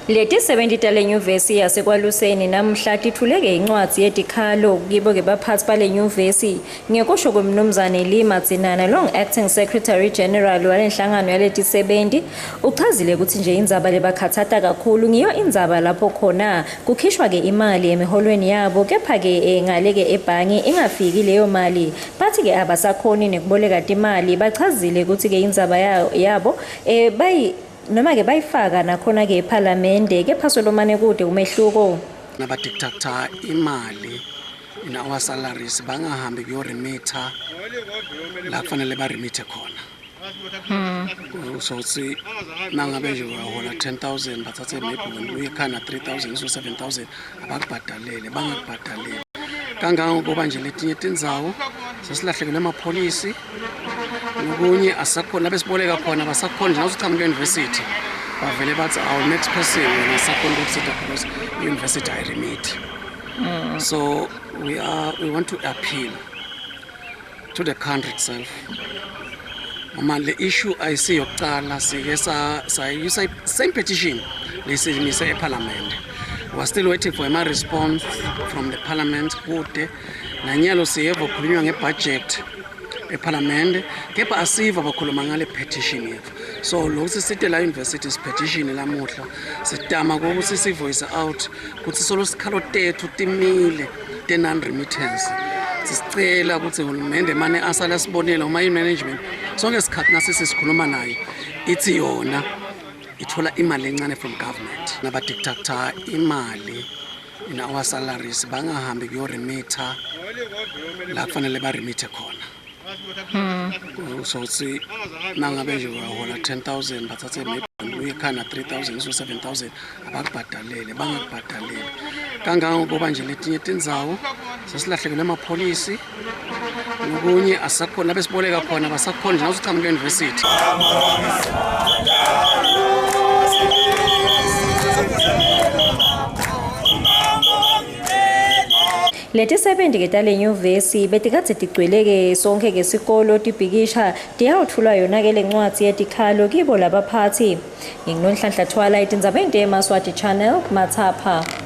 Leti 70 tale nyuvesi yasekwaluseni namhla tithuleke incwadi yedikhalo kibo ke baphathi bale nyuvesi ngekusho kwemnumzane Lima Tsinana long acting secretary general walenhlangano yaleti 70 uchazile ukuthi nje indzaba lebakhathata kakhulu ngiyo indzaba lapho khona kukhishwa ke imali emiholweni yabo kepha ke ngaleke ebhangi ingafiki leyo mali bathi ke abasakhoni nekuboleka imali bachazile ukuthi ke indzaba yabo noma ke bayifaka nakhona ke eParliament ke phasolomane kude umehluko nabadictator imali in our salaries bangahambi kuyo remitter la kufanele ba remitte khona so si nangabe nje uyahola 10,000 bathathe maybe uyekhana 3,000 so 7,000 abakubhadalele bangakubhadalele kangangokuba nje letinye tindzawo sesilahlekelwe amapolisi nokunye asakhona besiboleka khona basakhona nje usichamuka university bavele bathi our next person asakhona ukusitha because university I remit so we want to appeal to the country itself the issue I see yokucala sike sayisa same petition lesinise eParliament. We're still waiting for a response from the Parliament kude nanyalo siyevo khulunywa ngebudget eParliament kepha asiva bakhuluma ngale petition yethu so lokho sithi la universities petition lamuhla sidama ukuthi si voice out ukuthi solo sikhalo tethu timile non remittance sicela ukuthi uhulumende mane asala sibonela uma management sonke sikhathi nasisikhuluma nayo ithi yona ithola imali encane from government nabadictator imali in our salaries bangahambi kuyo remitter la kufanele ba remitte khona so si nangabe nje uyahola 10,000 bathathe maybe uyekhana 3,000 so 7,000 abakubhadalele bangakubhadalele kangangokuba nje letinye tindzawo sesilahlekelwe amapolisi nokunye asakhona besiboleka khona basakhona nje usichamuka university Leti 70 ke tale nyuvesi betikatse tigcweleke sonke ke sikolo tibhikisha tiyawuthula yona ke lencwadi yedikhalo kibo labaphathi nginonhlanhla Twilight indzaba eMswati channel Mathapha.